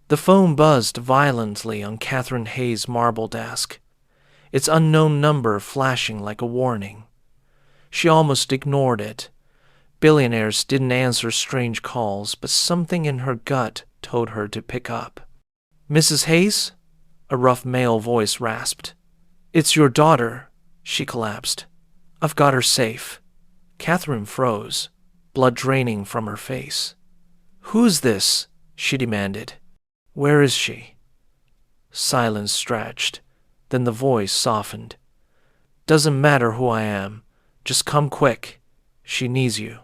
The phone buzzed violently on Catherine Hayes' marble desk, its unknown number flashing like a warning. She almost ignored it. Billionaires didn't answer strange calls, but something in her gut told her to pick up. "Mrs. Hayes?" a rough male voice rasped. "It's your daughter." She collapsed. "I've got her safe." Catherine froze, blood draining from her face. "Who's this?" she demanded. "Where is she?" Silence stretched. Then the voice softened. "Doesn't matter who I am. Just come quick. She needs you."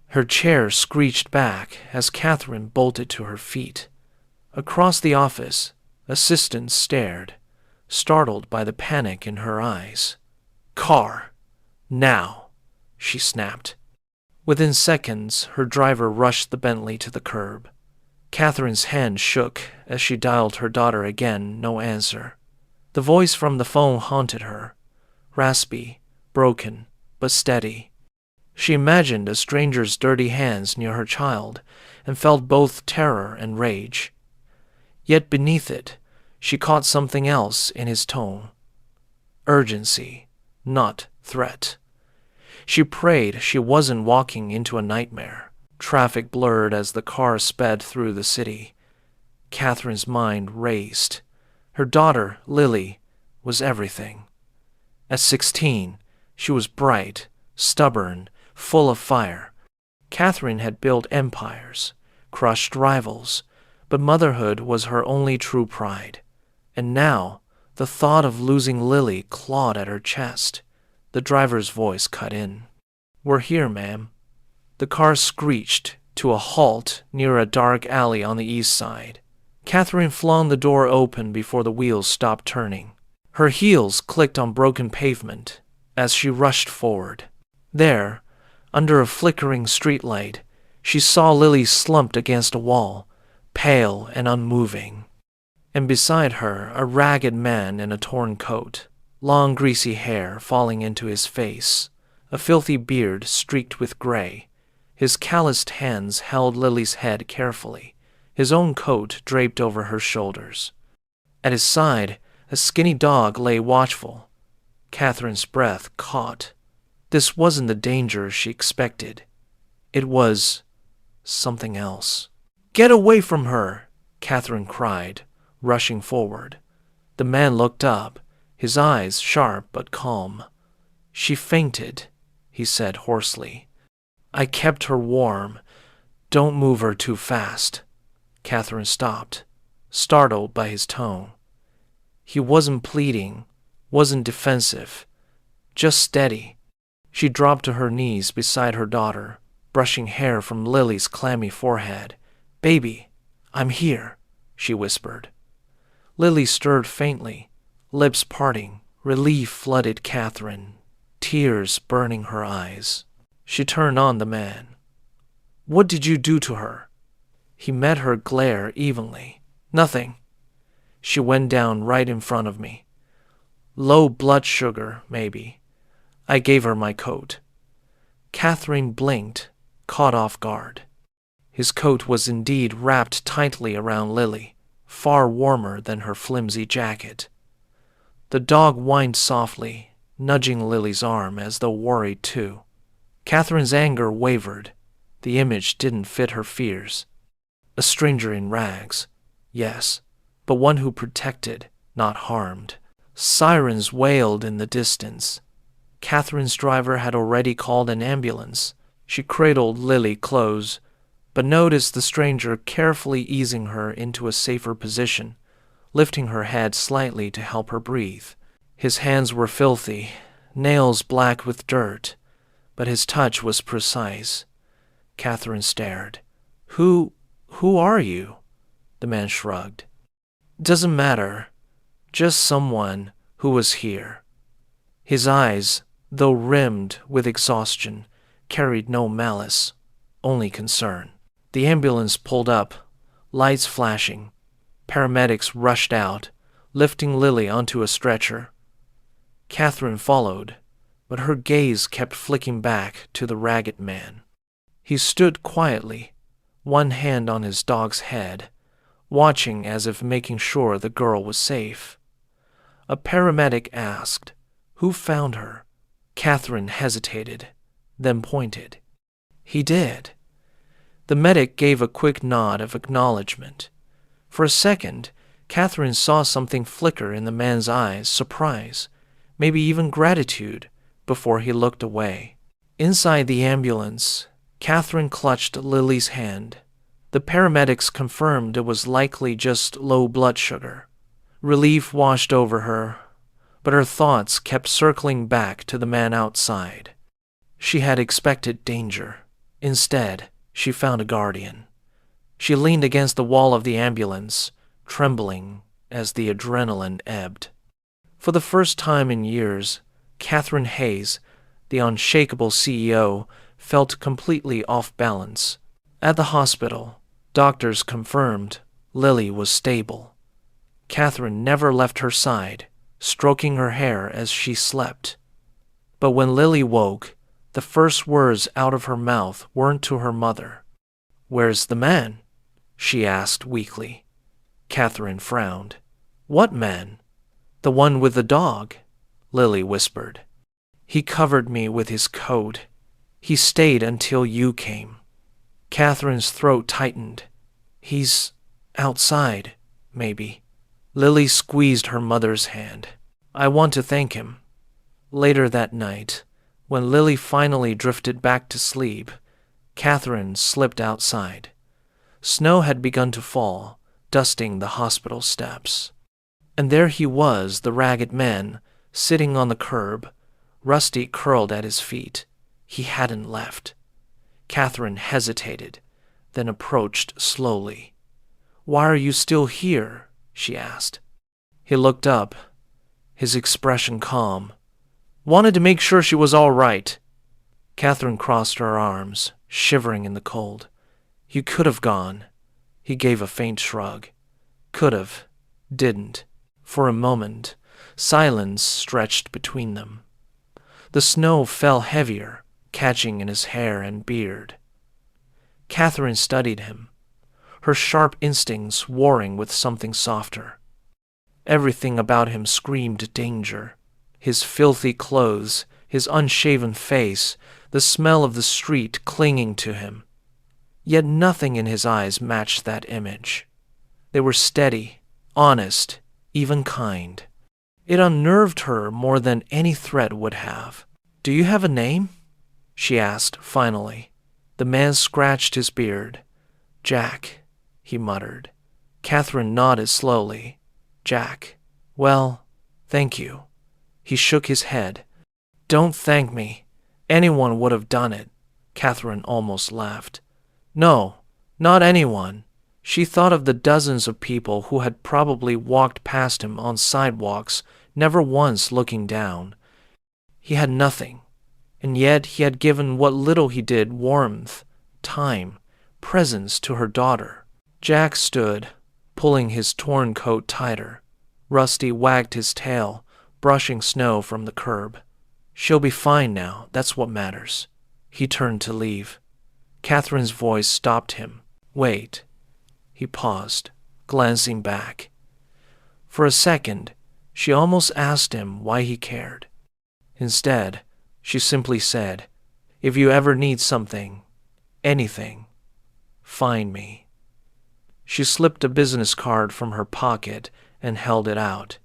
Her chair screeched back as Catherine bolted to her feet. Across the office, assistants stared, startled by the panic in her eyes. "Car! Now!" she snapped. Within seconds, her driver rushed the Bentley to the curb. Catherine's hand shook as she dialed her daughter again, no answer. The voice from the phone haunted her, raspy, broken, but steady. She imagined a stranger's dirty hands near her child and felt both terror and rage. Yet beneath it, she caught something else in his tone. Urgency, not threat. She prayed she wasn't walking into a nightmare. Traffic blurred as the car sped through the city. Catherine's mind raced. Her daughter, Lily, was everything. At 16, she was bright, stubborn, full of fire. Catherine had built empires, crushed rivals, but motherhood was her only true pride. And now, the thought of losing Lily clawed at her chest. The driver's voice cut in. "We're here, ma'am." The car screeched to a halt near a dark alley on the east side. Catherine flung the door open before the wheels stopped turning. Her heels clicked on broken pavement as she rushed forward. There, under a flickering streetlight, she saw Lily slumped against a wall, pale and unmoving. And beside her, a ragged man in a torn coat, long greasy hair falling into his face, a filthy beard streaked with gray. His calloused hands held Lily's head carefully, his own coat draped over her shoulders. At his side, a skinny dog lay watchful. Catherine's breath caught. This wasn't the danger she expected. It was something else. "Get away from her!" Catherine cried, rushing forward. The man looked up, his eyes sharp but calm. "She fainted," he said hoarsely. "I kept her warm. Don't move her too fast." Catherine stopped, startled by his tone. He wasn't pleading, wasn't defensive, just steady. She dropped to her knees beside her daughter, brushing hair from Lily's clammy forehead. "Baby, I'm here," she whispered. Lily stirred faintly, lips parting. Relief flooded Catherine, tears burning her eyes. She turned on the man. "What did you do to her?" He met her glare evenly. "Nothing. She went down right in front of me. Low blood sugar, maybe. I gave her my coat." Catherine blinked, caught off guard. His coat was indeed wrapped tightly around Lily, far warmer than her flimsy jacket. The dog whined softly, nudging Lily's arm as though worried too. Catherine's anger wavered. The image didn't fit her fears. A stranger in rags, yes, but one who protected, not harmed. Sirens wailed in the distance. Catherine's driver had already called an ambulance. She cradled Lily close, but noticed the stranger carefully easing her into a safer position, lifting her head slightly to help her breathe. His hands were filthy, nails black with dirt, but his touch was precise. Catherine stared. Who are you?" The man shrugged. "Doesn't matter. Just someone who was here." His eyes, though rimmed with exhaustion, carried no malice, only concern. The ambulance pulled up, lights flashing. Paramedics rushed out, lifting Lily onto a stretcher. Catherine followed, but her gaze kept flicking back to the ragged man. He stood quietly, one hand on his dog's head, watching as if making sure the girl was safe. A paramedic asked, "Who found her?" Catherine hesitated, then pointed. "He did." The medic gave a quick nod of acknowledgement. For a second, Catherine saw something flicker in the man's eyes, surprise, maybe even gratitude, before he looked away. Inside the ambulance, Catherine clutched Lily's hand. The paramedics confirmed it was likely just low blood sugar. Relief washed over her, but her thoughts kept circling back to the man outside. She had expected danger. Instead, she found a guardian. She leaned against the wall of the ambulance, trembling as the adrenaline ebbed. For the first time in years, Catherine Hayes, the unshakable CEO, felt completely off balance. At the hospital, doctors confirmed Lily was stable. Catherine never left her side, stroking her hair as she slept. But when Lily woke, the first words out of her mouth weren't to her mother. "Where's the man?" she asked weakly. Catherine frowned. "What man?" "The one with the dog," Lily whispered. "He covered me with his coat. He stayed until you came." Catherine's throat tightened. "He's outside, maybe." Lily squeezed her mother's hand. "I want to thank him." Later that night, when Lily finally drifted back to sleep, Catherine slipped outside. Snow had begun to fall, dusting the hospital steps. And there he was, the ragged man, sitting on the curb, Rusty curled at his feet. He hadn't left. Catherine hesitated, then approached slowly. "Why are you still here?" she asked. He looked up, his expression calm. "Wanted to make sure she was all right." Catherine crossed her arms, shivering in the cold. "You could have gone." He gave a faint shrug. "Could have, didn't." For a moment, silence stretched between them. The snow fell heavier, catching in his hair and beard. Catherine studied him, her sharp instincts warring with something softer. Everything about him screamed danger. His filthy clothes, his unshaven face, the smell of the street clinging to him. Yet nothing in his eyes matched that image. They were steady, honest, even kind. It unnerved her more than any threat would have. "Do you have a name?" she asked finally. The man scratched his beard. "Jack," he muttered. Catherine nodded slowly. "Jack. Well, thank you." He shook his head. "Don't thank me. Anyone would have done it." Catherine almost laughed. "No, not anyone." She thought of the dozens of people who had probably walked past him on sidewalks, never once looking down. He had nothing, and yet he had given what little he did warmth, time, presence to her daughter. Jack stood, pulling his torn coat tighter. Rusty wagged his tail, brushing snow from the curb. "She'll be fine now, that's what matters." He turned to leave. Catherine's voice stopped him. "Wait." He paused, glancing back. For a second, she almost asked him why he cared. Instead, she simply said, "If you ever need something, anything, find me." She slipped a business card from her pocket and held it out.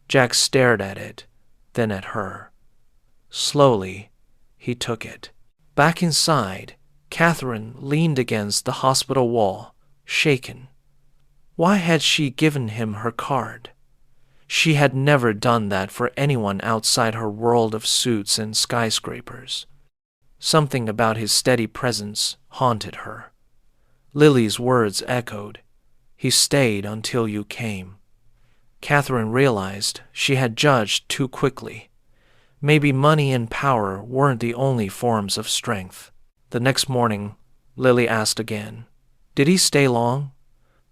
Jack stared at it, then at her. Slowly, he took it. Back inside, Catherine leaned against the hospital wall, shaken. Why had she given him her card? She had never done that for anyone outside her world of suits and skyscrapers. Something about his steady presence haunted her. Lily's words echoed, "He stayed until you came." Catherine realized she had judged too quickly. Maybe money and power weren't the only forms of strength. The next morning, Lily asked again, "Did he stay long?"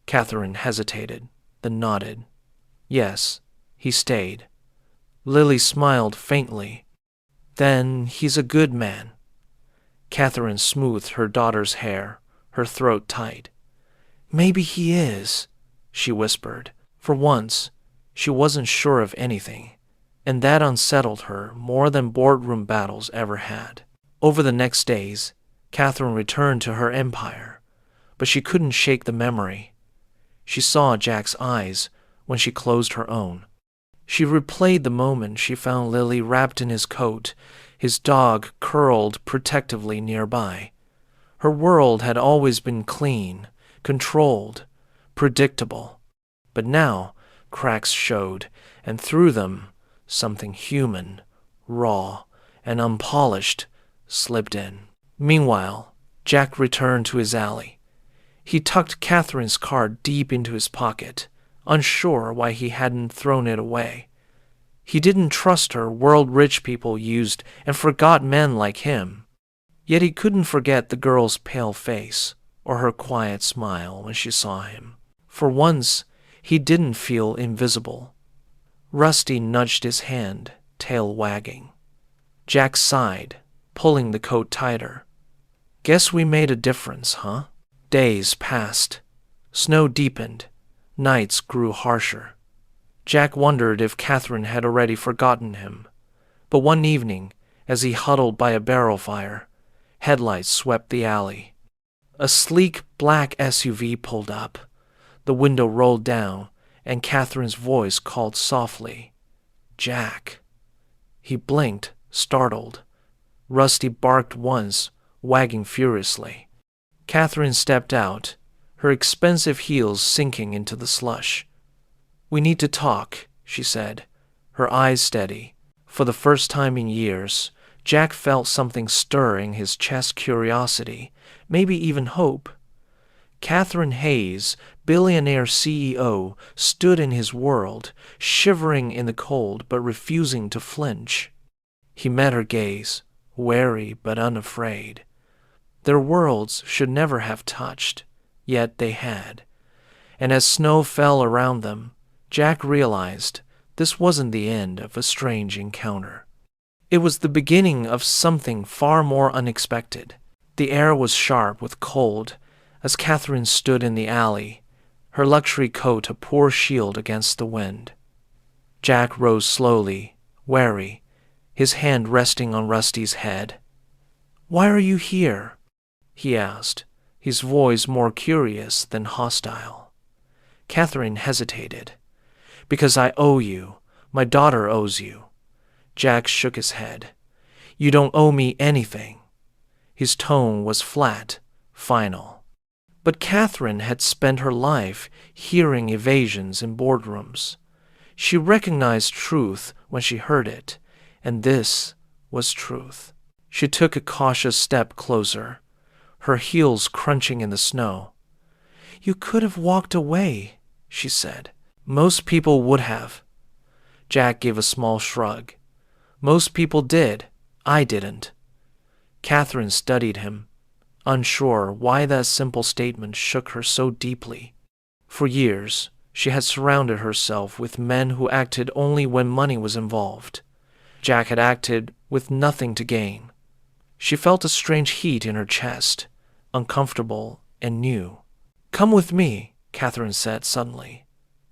Catherine hesitated, then nodded. "Yes, he stayed." Lily smiled faintly. "Then he's a good man." Catherine smoothed her daughter's hair, her throat tight. "Maybe he is." she whispered. For once, she wasn't sure of anything, and that unsettled her more than boardroom battles ever had. Over the next days, Catherine returned to her empire, but she couldn't shake the memory. She saw Jack's eyes when she closed her own. She replayed the moment she found Lily wrapped in his coat, his dog curled protectively nearby. Her world had always been clean, controlled, predictable. But now cracks showed, and through them something human, raw, and unpolished slipped in. Meanwhile, Jack returned to his alley. He tucked Catherine's card deep into his pocket, unsure why he hadn't thrown it away. He didn't trust her world-rich people used and forgot men like him. Yet he couldn't forget the girl's pale face or her quiet smile when she saw him. For once, he didn't feel invisible. Rusty nudged his hand, tail wagging. Jack sighed, pulling the coat tighter. Guess we made a difference, huh? Days passed. Snow deepened. Nights grew harsher. Jack wondered if Catherine had already forgotten him. But one evening, as he huddled by a barrel fire, headlights swept the alley. A sleek black SUV pulled up. The window rolled down, and Catherine's voice called softly, "Jack." He blinked, startled. Rusty barked once, wagging furiously. Catherine stepped out, her expensive heels sinking into the slush. "We need to talk," she said, her eyes steady. For the first time in years, Jack felt something stirring his chest: curiosity, maybe even hope. Catherine Hayes, billionaire CEO, stood in his world, shivering in the cold but refusing to flinch. He met her gaze, wary but unafraid. Their worlds should never have touched, yet they had. And as snow fell around them, Jack realized this wasn't the end of a strange encounter. It was the beginning of something far more unexpected. The air was sharp with cold as Catherine stood in the alley, her luxury coat a poor shield against the wind. Jack rose slowly, wary, his hand resting on Rusty's head. "Why are you here?" he asked, his voice more curious than hostile. Catherine hesitated. "Because I owe you. My daughter owes you." Jack shook his head. "You don't owe me anything." His tone was flat, final. But Catherine had spent her life hearing evasions in boardrooms. She recognized truth when she heard it, and this was truth. She took a cautious step closer, her heels crunching in the snow. "You could have walked away," she said. "Most people would have." Jack gave a small shrug. "Most people did. I didn't." Catherine studied him, unsure why that simple statement shook her so deeply. For years, she had surrounded herself with men who acted only when money was involved. Jack had acted with nothing to gain. She felt a strange heat in her chest, uncomfortable and new. "Come with me," Catherine said suddenly.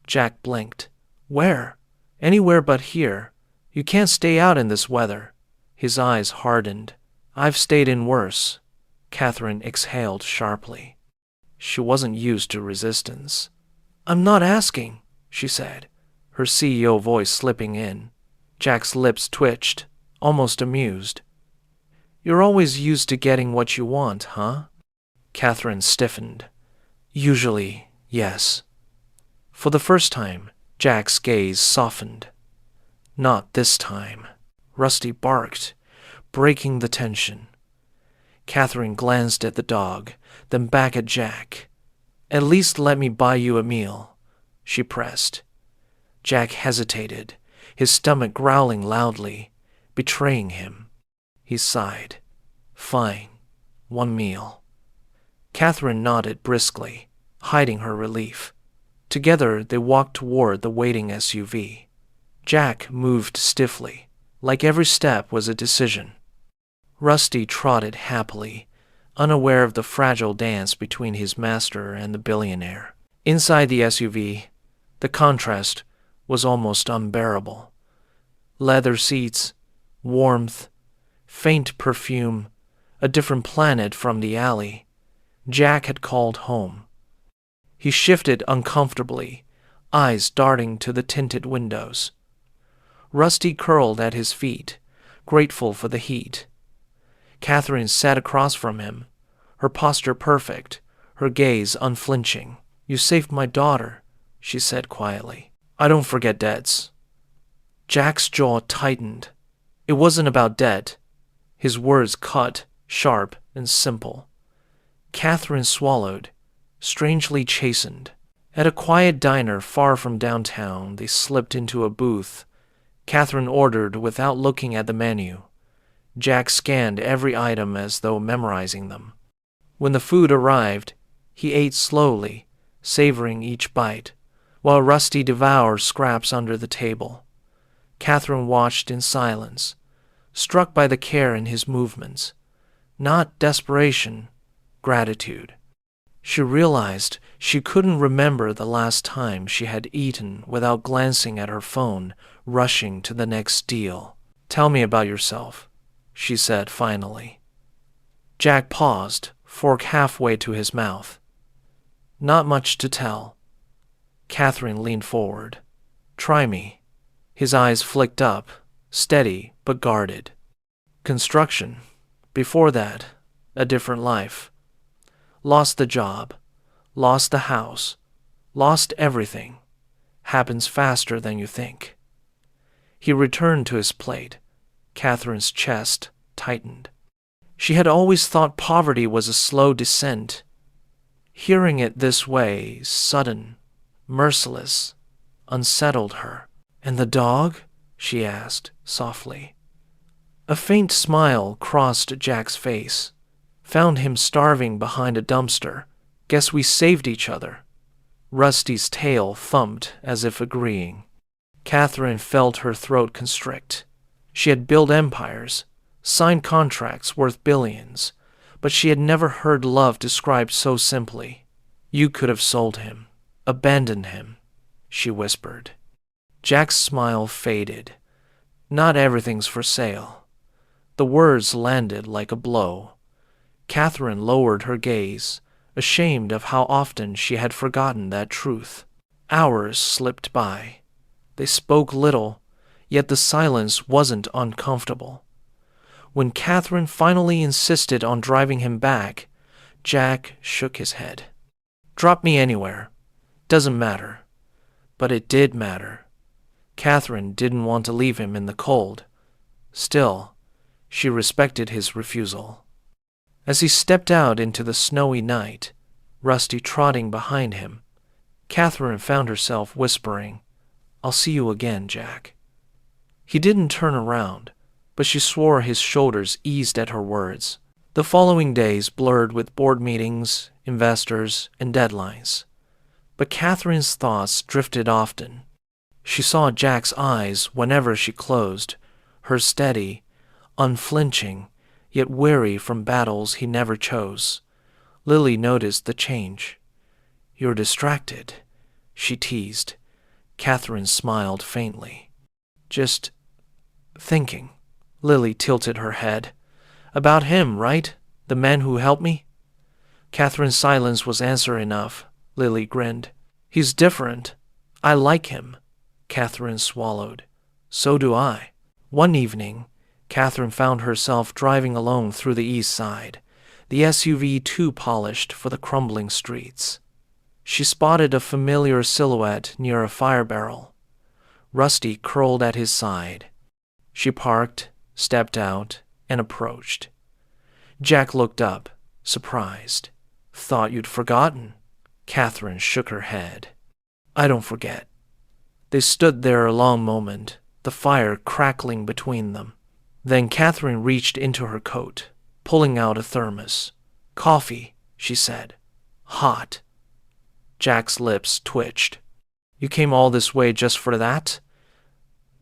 Jack blinked. "Where?" "Anywhere but here. You can't stay out in this weather." His eyes hardened. "I've stayed in worse." Catherine exhaled sharply. She wasn't used to resistance. "I'm not asking," she said, her CEO voice slipping in. Jack's lips twitched, almost amused. "You're always used to getting what you want, huh?" Catherine stiffened. "Usually, yes." For the first time, Jack's gaze softened. "Not this time." Rusty barked, breaking the tension. Catherine glanced at the dog, then back at Jack. "At least let me buy you a meal," she pressed. Jack hesitated, his stomach growling loudly, betraying him. He sighed. "Fine, one meal." Catherine nodded briskly, hiding her relief. Together they walked toward the waiting SUV. Jack moved stiffly, like every step was a decision. Rusty trotted happily, unaware of the fragile dance between his master and the billionaire. Inside the SUV, the contrast was almost unbearable. Leather seats, warmth, faint perfume, a different planet from the alley Jack had called home. He shifted uncomfortably, eyes darting to the tinted windows. Rusty curled at his feet, grateful for the heat. Catherine sat across from him, her posture perfect, her gaze unflinching. "You saved my daughter," she said quietly. "I don't forget debts." Jack's jaw tightened. It wasn't about debt. His words cut, sharp and simple. Catherine swallowed, strangely chastened. At a quiet diner far from downtown, they slipped into a booth. Catherine ordered without looking at the menu. Jack scanned every item as though memorizing them. When the food arrived, he ate slowly, savoring each bite, while Rusty devoured scraps under the table. Catherine watched in silence, struck by the care in his movements. Not desperation, gratitude. She realized she couldn't remember the last time she had eaten without glancing at her phone, rushing to the next deal. "Tell me about yourself," she said finally. Jack paused, fork halfway to his mouth. "Not much to tell." Catherine leaned forward. "Try me." His eyes flicked up, steady but guarded. "Construction. Before that, a different life. Lost the job, lost the house, lost everything. Happens faster than you think." He returned to his plate. Catherine's chest tightened. She had always thought poverty was a slow descent. Hearing it this way, sudden, merciless, unsettled her. "And the dog?" she asked softly. A faint smile crossed Jack's face. "Found him starving behind a dumpster. Guess we saved each other." Rusty's tail thumped as if agreeing. Catherine felt her throat constrict. She had built empires, signed contracts worth billions, but she had never heard love described so simply. "You could have sold him, abandoned him," she whispered. Jack's smile faded. "Not everything's for sale." The words landed like a blow. Catherine lowered her gaze, ashamed of how often she had forgotten that truth. Hours slipped by. They spoke little, yet the silence wasn't uncomfortable. When Catherine finally insisted on driving him back, Jack shook his head. "Drop me anywhere. Doesn't matter." But it did matter. Catherine didn't want to leave him in the cold. Still, she respected his refusal. As he stepped out into the snowy night, Rusty trotting behind him, Catherine found herself whispering, "I'll see you again, Jack." He didn't turn around, but she swore his shoulders eased at her words. The following days blurred with board meetings, investors, and deadlines. But Catherine's thoughts drifted often. She saw Jack's eyes whenever she closed, her steady, unflinching, yet weary from battles he never chose. Lily noticed the change. "You're distracted," she teased. Catherine smiled faintly. "Just thinking." Lily tilted her head. "About him, right? The man who helped me?" Catherine's silence was answer enough. Lily grinned. "He's different. I like him." Catherine swallowed. "So do I." One evening, Catherine found herself driving alone through the east side, the SUV too polished for the crumbling streets. She spotted a familiar silhouette near a fire barrel. Rusty curled at his side. She parked, stepped out, and approached. Jack looked up, surprised. "Thought you'd forgotten." Catherine shook her head. "I don't forget." They stood there a long moment, the fire crackling between them. Then Catherine reached into her coat, pulling out a thermos. "Coffee," she said. "Hot." Jack's lips twitched. "You came all this way just for that?"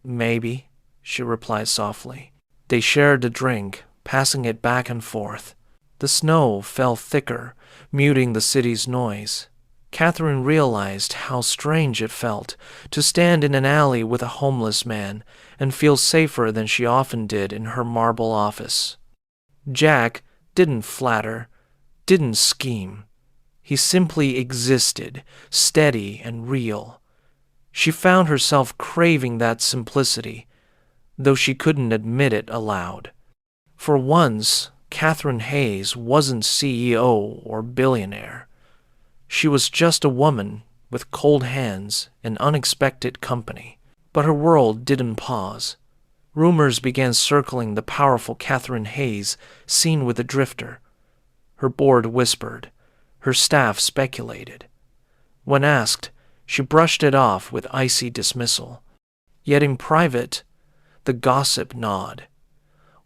"Maybe," she replied softly. They shared a drink, passing it back and forth. The snow fell thicker, muting the city's noise. Catherine realized how strange it felt to stand in an alley with a homeless man and feel safer than she often did in her marble office. Jack didn't flatter, didn't scheme. He simply existed, steady and real. She found herself craving that simplicity, though she couldn't admit it aloud. For once, Catherine Hayes wasn't CEO or billionaire. She was just a woman with cold hands and unexpected company. But her world didn't pause. Rumors began circling the powerful Catherine Hayes seen with a drifter. Her board whispered. Her staff speculated. When asked, she brushed it off with icy dismissal. Yet in private, the gossip gnawed.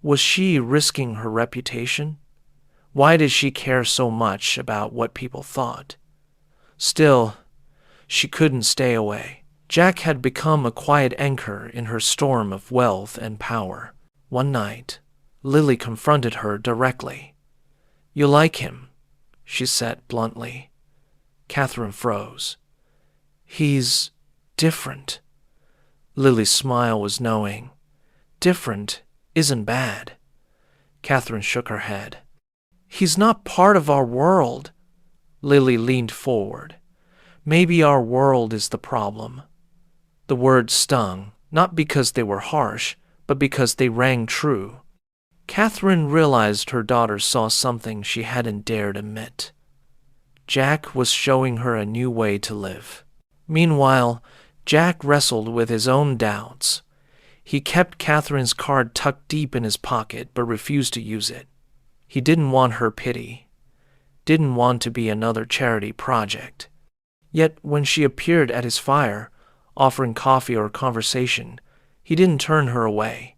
Was she risking her reputation? Why did she care so much about what people thought? Still, she couldn't stay away. Jack had become a quiet anchor in her storm of wealth and power. One night, Lily confronted her directly. "You like him," she said bluntly. Catherine froze. "He's different." Lily's smile was knowing. "Different isn't bad." Catherine shook her head. "He's not part of our world." Lily leaned forward. "Maybe our world is the problem." The words stung, not because they were harsh, but because they rang true. Catherine realized her daughter saw something she hadn't dared admit. Jack was showing her a new way to live. Meanwhile, Jack wrestled with his own doubts. He kept Catherine's card tucked deep in his pocket but refused to use it. He didn't want her pity, didn't want to be another charity project. Yet when she appeared at his fire, offering coffee or conversation, he didn't turn her away.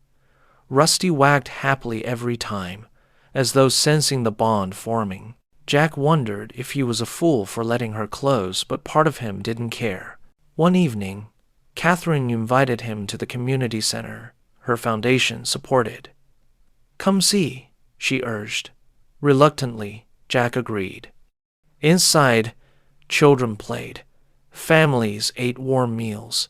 Rusty wagged happily every time, as though sensing the bond forming. Jack wondered if he was a fool for letting her close, but part of him didn't care. One evening, Catherine invited him to the community center her foundation supported. "Come see," she urged. Reluctantly, Jack agreed. Inside, children played. Families ate warm meals.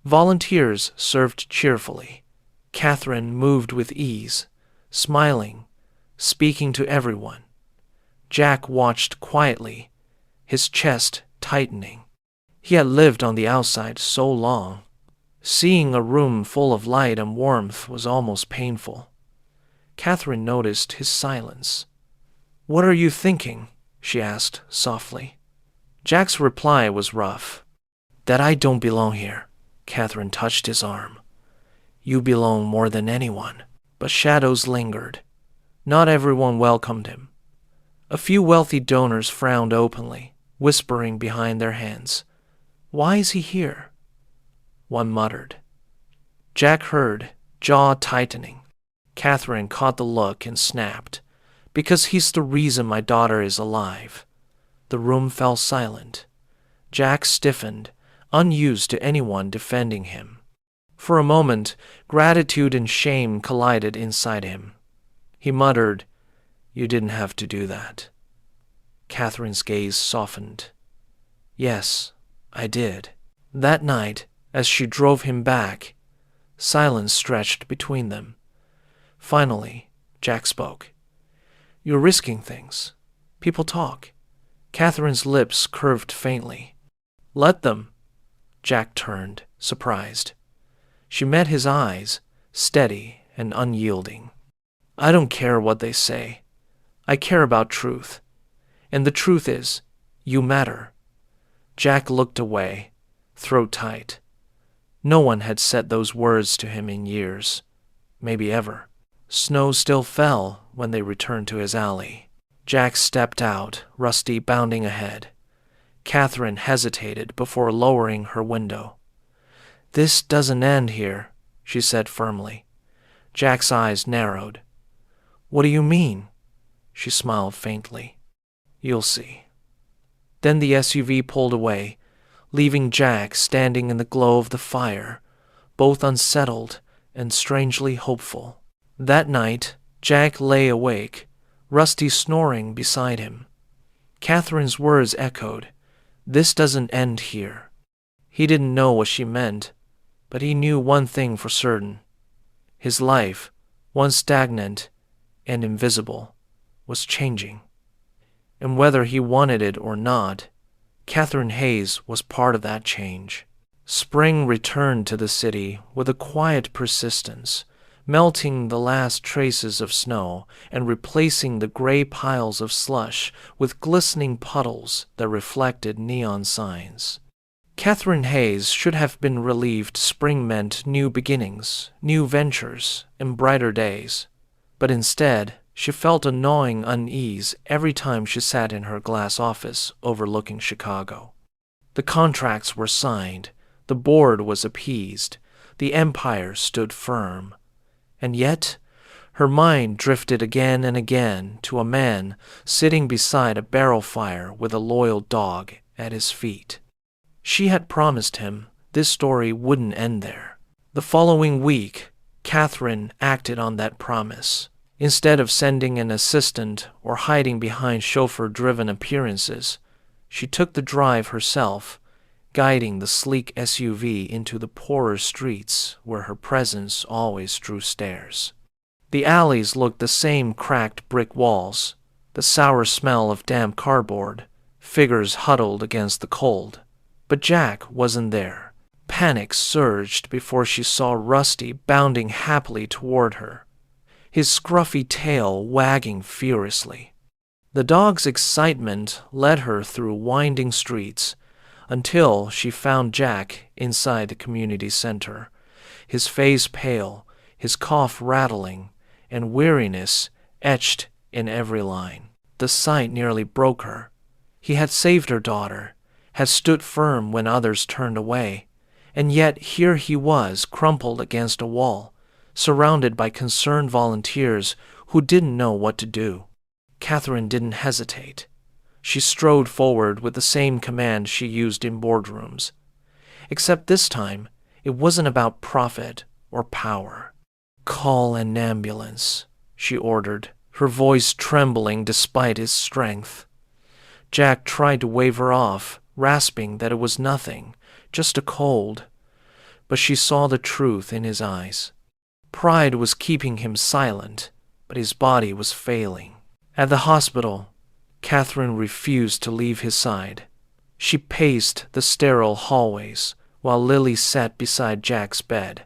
Volunteers served cheerfully. Catherine moved with ease, smiling, speaking to everyone. Jack watched quietly, his chest tightening. He had lived on the outside so long. Seeing a room full of light and warmth was almost painful. Catherine noticed his silence. "What are you thinking?" she asked softly. Jack's reply was rough. "That I don't belong here." Catherine touched his arm. "You belong more than anyone." But shadows lingered. Not everyone welcomed him. A few wealthy donors frowned openly, whispering behind their hands. "Why is he here?" One muttered. Jack heard, jaw tightening. Catherine caught the look and snapped. "Because he's the reason my daughter is alive." The room fell silent. Jack stiffened, unused to anyone defending him. For a moment, gratitude and shame collided inside him. He muttered, "You didn't have to do that." Catherine's gaze softened. "Yes, I did." That night, as she drove him back, silence stretched between them. Finally, Jack spoke. "You're risking things. People talk." Catherine's lips curved faintly. "Let them." Jack turned, surprised. She met his eyes, steady and unyielding. "I don't care what they say. I care about truth. And the truth is, you matter." Jack looked away, throat tight. No one had said those words to him in years, maybe ever. Snow still fell when they returned to his alley. Jack stepped out, Rusty bounding ahead. Catherine hesitated before lowering her window. "This doesn't end here," she said firmly. Jack's eyes narrowed. "What do you mean?" She smiled faintly. "You'll see." Then the SUV pulled away, leaving Jack standing in the glow of the fire, both unsettled and strangely hopeful. That night, Jack lay awake, Rusty snoring beside him. Catherine's words echoed, This doesn't end here. He didn't know what she meant, but he knew one thing for certain. His life, once stagnant and invisible, was changing. And whether he wanted it or not, Catherine Hayes was part of that change. Spring returned to the city with a quiet persistence, melting the last traces of snow and replacing the gray piles of slush with glistening puddles that reflected neon signs. Catherine Hayes should have been relieved spring meant new beginnings, new ventures, and brighter days. But instead, she felt a gnawing unease every time she sat in her glass office overlooking Chicago. The contracts were signed, the board was appeased, the empire stood firm. And yet, her mind drifted again and again to a man sitting beside a barrel fire with a loyal dog at his feet. She had promised him this story wouldn't end there. The following week, Catherine acted on that promise. Instead of sending an assistant or hiding behind chauffeur-driven appearances, she took the drive herself, guiding the sleek SUV into the poorer streets where her presence always drew stares. The alleys looked the same cracked brick walls, the sour smell of damp cardboard, figures huddled against the cold. But Jack wasn't there. Panic surged before she saw Rusty bounding happily toward her, his scruffy tail wagging furiously. The dog's excitement led her through winding streets until she found Jack inside the community center, his face pale, his cough rattling, and weariness etched in every line. The sight nearly broke her. He had saved her daughter, had stood firm when others turned away, and yet here he was crumpled against a wall, surrounded by concerned volunteers who didn't know what to do. Catherine didn't hesitate. She strode forward with the same command she used in boardrooms. Except this time, it wasn't about profit or power. "Call an ambulance," she ordered, her voice trembling despite its strength. Jack tried to wave her off, rasping that it was nothing, just a cold. But she saw the truth in his eyes. Pride was keeping him silent, but his body was failing. At the hospital, Catherine refused to leave his side. She paced the sterile hallways while Lily sat beside Jack's bed,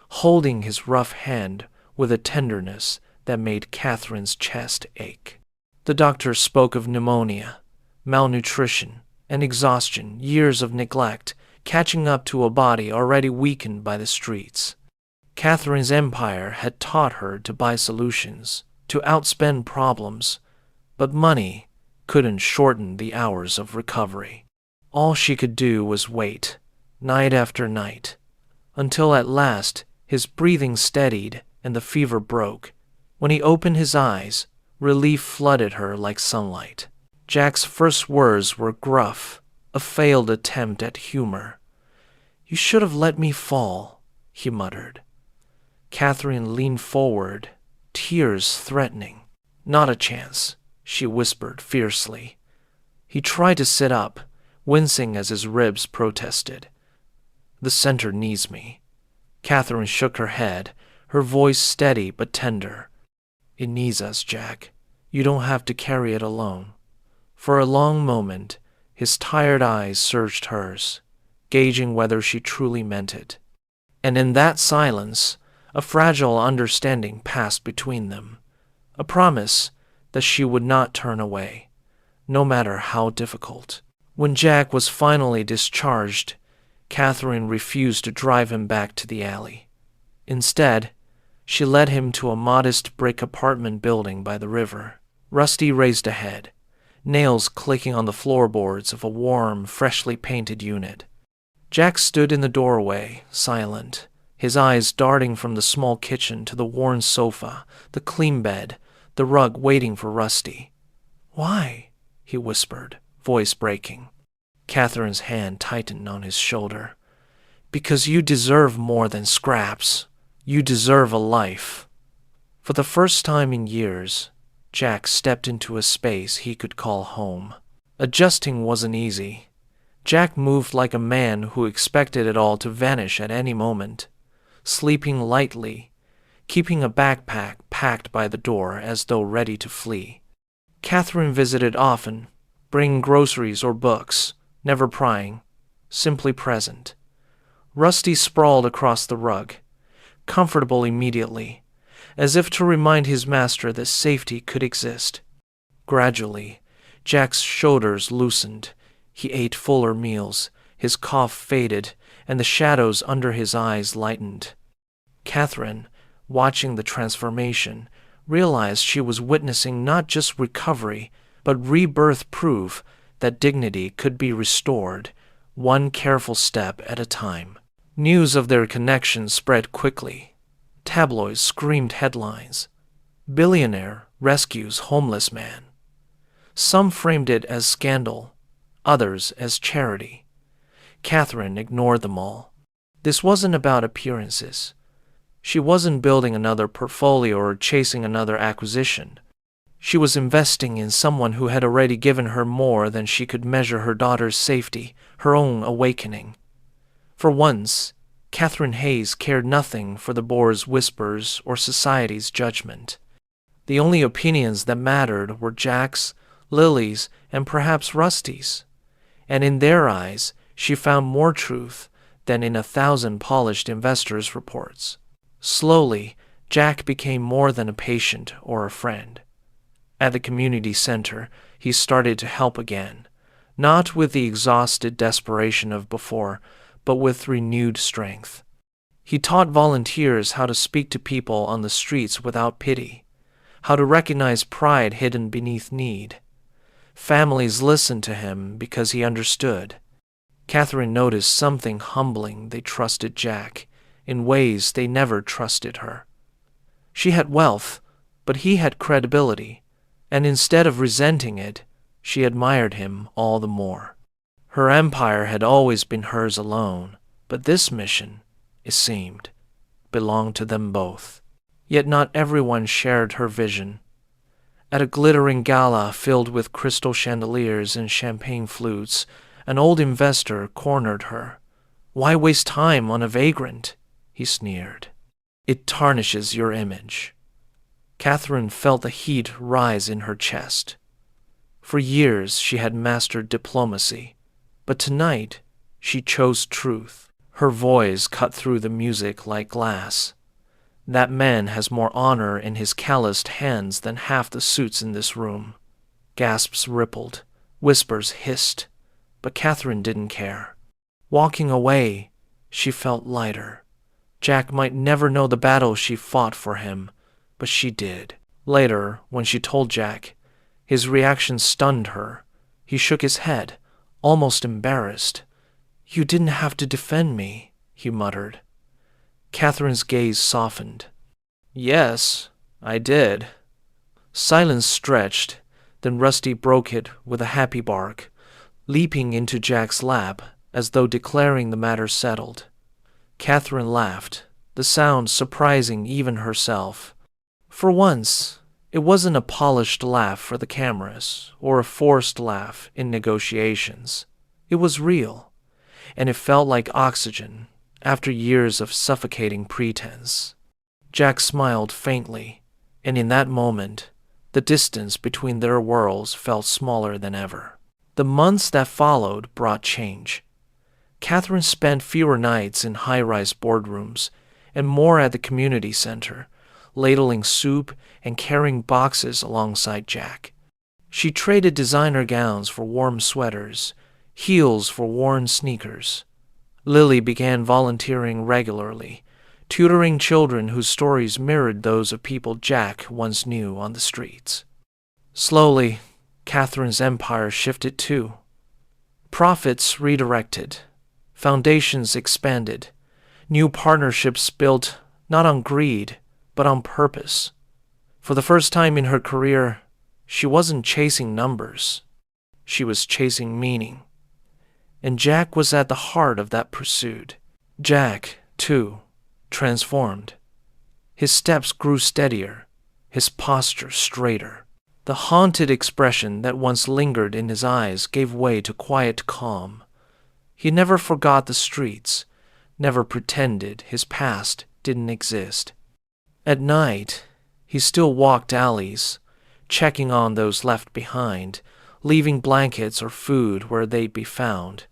holding his rough hand with a tenderness that made Catherine's chest ache. The doctor spoke of pneumonia, malnutrition, and exhaustion, years of neglect, catching up to a body already weakened by the streets. Catherine's empire had taught her to buy solutions, to outspend problems, but money couldn't shorten the hours of recovery. All she could do was wait, night after night, until at last his breathing steadied and the fever broke. When he opened his eyes, relief flooded her like sunlight. Jack's first words were gruff, a failed attempt at humor. "You should have let me fall," he muttered. Catherine leaned forward, tears threatening. "Not a chance," she whispered fiercely. He tried to sit up, wincing as his ribs protested. "The center needs me." Catherine shook her head, her voice steady but tender. "It needs us, Jack. You don't have to carry it alone." For a long moment, his tired eyes searched hers, gauging whether she truly meant it. And in that silence, a fragile understanding passed between them, a promise that she would not turn away, no matter how difficult. When Jack was finally discharged, Catherine refused to drive him back to the alley. Instead, she led him to a modest brick apartment building by the river. Rusty raised a head, nails clicking on the floorboards of a warm, freshly painted unit. Jack stood in the doorway, silent, his eyes darting from the small kitchen to the worn sofa, the clean bed, the rug waiting for Rusty. "Why?" he whispered, voice breaking. Catherine's hand tightened on his shoulder. "Because you deserve more than scraps. You deserve a life." For the first time in years, Jack stepped into a space he could call home. Adjusting wasn't easy. Jack moved like a man who expected it all to vanish at any moment, sleeping lightly, keeping a backpack packed by the door as though ready to flee. Catherine visited often, bringing groceries or books, never prying, simply present. Rusty sprawled across the rug, comfortable immediately, as if to remind his master that safety could exist. Gradually, Jack's shoulders loosened. He ate fuller meals, his cough faded, and the shadows under his eyes lightened. Catherine, watching the transformation, realized she was witnessing not just recovery, but rebirth proof that dignity could be restored, one careful step at a time. News of their connection spread quickly. Tabloids screamed headlines. Billionaire rescues homeless man. Some framed it as scandal, others as charity. Catherine ignored them all. This wasn't about appearances. She wasn't building another portfolio or chasing another acquisition. She was investing in someone who had already given her more than she could measure her daughter's safety, her own awakening. For once, Catherine Hayes cared nothing for the board's whispers or society's judgment. The only opinions that mattered were Jack's, Lily's, and perhaps Rusty's. And in their eyes, she found more truth than in 1,000 polished investors' reports. Slowly, Jack became more than a patient or a friend. At the community center, he started to help again, not with the exhausted desperation of before, but with renewed strength. He taught volunteers how to speak to people on the streets without pity, how to recognize pride hidden beneath need. Families listened to him because he understood. Catherine noticed something humbling. They trusted Jack in ways they never trusted her. She had wealth, but he had credibility, and instead of resenting it, she admired him all the more. Her empire had always been hers alone, but this mission, it seemed, belonged to them both. Yet not everyone shared her vision. At a glittering gala filled with crystal chandeliers and champagne flutes, an old investor cornered her. "Why waste time on a vagrant?" he sneered. "It tarnishes your image." Catherine felt the heat rise in her chest. For years she had mastered diplomacy, but tonight she chose truth. Her voice cut through the music like glass. "That man has more honor in his calloused hands than half the suits in this room." Gasps rippled, whispers hissed, but Catherine didn't care. Walking away, she felt lighter. Jack might never know the battle she fought for him, but she did. Later, when she told Jack, his reaction stunned her. He shook his head, almost embarrassed. "You didn't have to defend me," he muttered. Catherine's gaze softened. "Yes, I did." Silence stretched, then Rusty broke it with a happy bark, leaping into Jack's lap as though declaring the matter settled. Catherine laughed, the sound surprising even herself. For once, it wasn't a polished laugh for the cameras or a forced laugh in negotiations. It was real, and it felt like oxygen after years of suffocating pretense. Jack smiled faintly, and in that moment, the distance between their worlds felt smaller than ever. The months that followed brought change. Catherine spent fewer nights in high-rise boardrooms and more at the community center, ladling soup and carrying boxes alongside Jack. She traded designer gowns for warm sweaters, heels for worn sneakers. Lily began volunteering regularly, tutoring children whose stories mirrored those of people Jack once knew on the streets. Slowly, Catherine's empire shifted too. Profits redirected, foundations expanded, new partnerships built not on greed, but on purpose. For the first time in her career, she wasn't chasing numbers. She was chasing meaning. And Jack was at the heart of that pursuit. Jack, too, transformed. His steps grew steadier, his posture straighter. The haunted expression that once lingered in his eyes gave way to quiet calm. He never forgot the streets, never pretended his past didn't exist. At night, he still walked alleys, checking on those left behind, leaving blankets or food where they'd be found.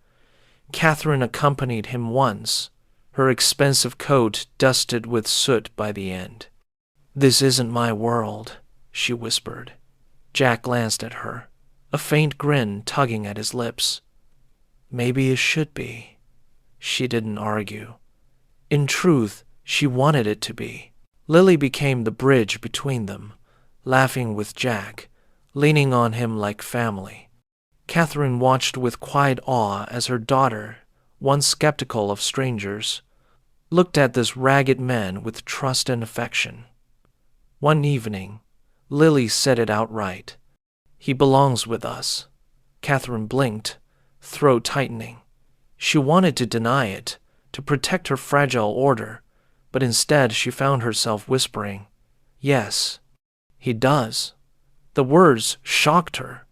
Catherine accompanied him once, her expensive coat dusted with soot by the end. "This isn't my world," she whispered. Jack glanced at her, a faint grin tugging at his lips. "Maybe it should be." She didn't argue. In truth, she wanted it to be. Lily became the bridge between them, laughing with Jack, leaning on him like family. Catherine watched with quiet awe as her daughter, once skeptical of strangers, looked at this ragged man with trust and affection. One evening, Lily said it outright. "He belongs with us." Catherine blinked, throat tightening. She wanted to deny it, to protect her fragile order, but instead she found herself whispering, "Yes, he does." The words shocked her,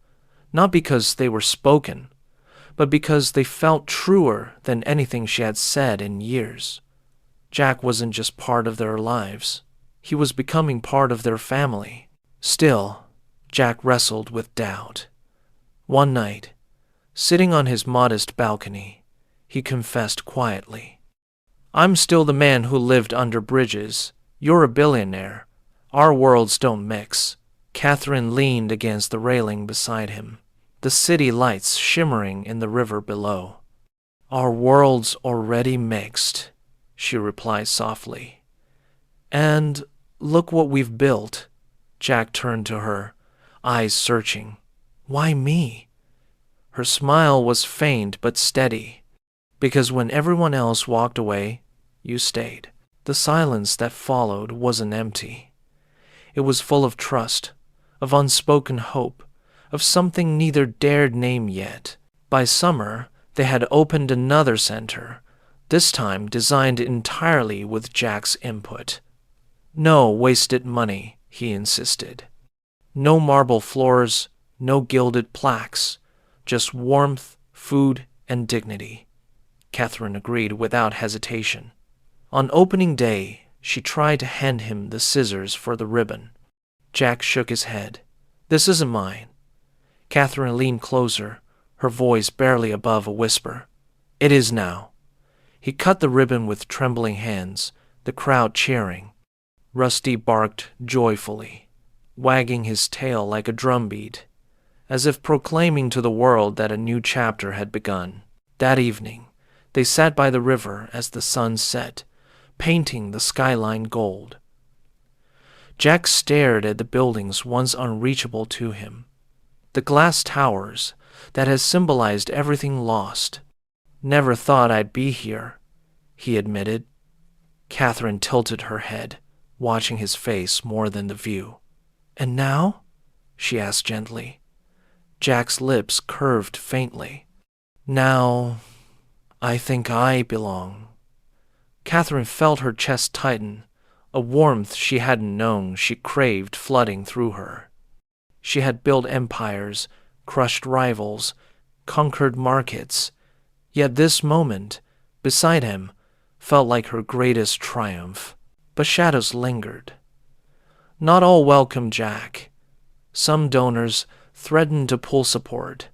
not because they were spoken, but because they felt truer than anything she had said in years. Jack wasn't just part of their lives. He was becoming part of their family. Still, Jack wrestled with doubt. One night, sitting on his modest balcony, he confessed quietly, "I'm still the man who lived under bridges. You're a billionaire. Our worlds don't mix." Catherine leaned against the railing beside him, the city lights shimmering in the river below. "Our worlds already mixed," she replied softly. "And look what we've built." Jack turned to her, eyes searching. "Why me?" Her smile was faint but steady. "Because when everyone else walked away, you stayed." The silence that followed wasn't empty. It was full of trust, of unspoken hope, of something neither dared name yet. By summer, they had opened another center, this time designed entirely with Jack's input. No wasted money, he insisted. No marble floors, no gilded plaques, just warmth, food, and dignity. Catherine agreed without hesitation. On opening day, she tried to hand him the scissors for the ribbon. Jack shook his head. "This isn't mine." Catherine leaned closer, her voice barely above a whisper. "It is now." He cut the ribbon with trembling hands, the crowd cheering. Rusty barked joyfully, wagging his tail like a drumbeat, as if proclaiming to the world that a new chapter had begun. That evening, they sat by the river as the sun set, painting the skyline gold. Jack stared at the buildings once unreachable to him, the glass towers that had symbolized everything lost. "Never thought I'd be here," he admitted. Catherine tilted her head, watching his face more than the view. "And now?" she asked gently. Jack's lips curved faintly. "Now, I think I belong." Catherine felt her chest tighten, a warmth she hadn't known she craved flooding through her. She had built empires, crushed rivals, conquered markets, yet this moment, beside him, felt like her greatest triumph. But shadows lingered. Not all welcomed Jack. Some donors threatened to pull support,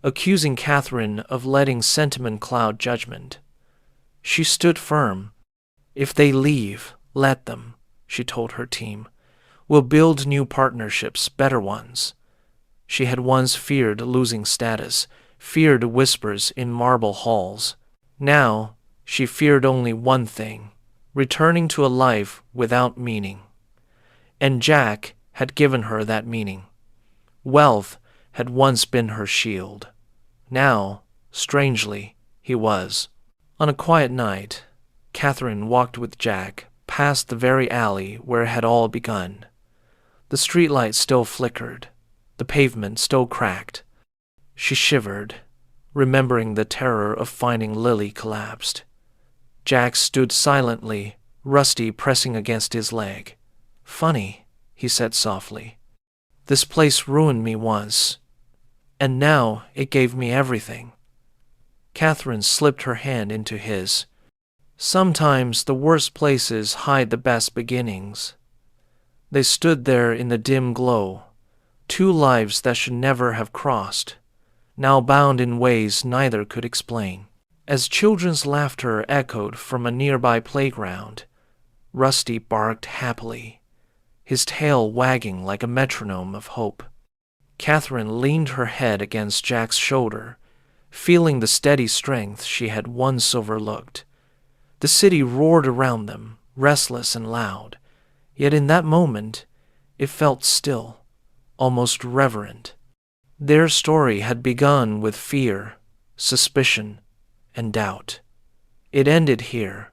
accusing Catherine of letting sentiment cloud judgment. She stood firm. "If they leave, let them," she told her team. "We'll build new partnerships, better ones." She had once feared losing status, feared whispers in marble halls. Now, she feared only one thing: returning to a life without meaning. And Jack had given her that meaning. Wealth had once been her shield. Now, strangely, he was. On a quiet night, Catherine walked with Jack past the very alley where it had all begun. The streetlight still flickered, the pavement still cracked. She shivered, remembering the terror of finding Lily collapsed. Jack stood silently, Rusty pressing against his leg. "Funny," he said softly. "This place ruined me once, and now it gave me everything." Catherine slipped her hand into his. Sometimes the worst places hide the best beginnings. They stood there in the dim glow, two lives that should never have crossed, now bound in ways neither could explain. As children's laughter echoed from a nearby playground, Rusty barked happily, his tail wagging like a metronome of hope. Catherine leaned her head against Jack's shoulder, feeling the steady strength she had once overlooked. The city roared around them, restless and loud, yet in that moment it felt still, almost reverent. Their story had begun with fear, suspicion, and doubt. It ended here,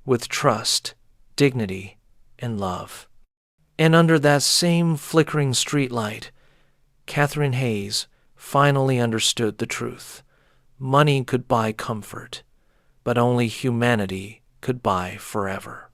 with trust, dignity, and love. And under that same flickering streetlight, Catherine Hayes finally understood the truth. Money could buy comfort, but only humanity could buy forever.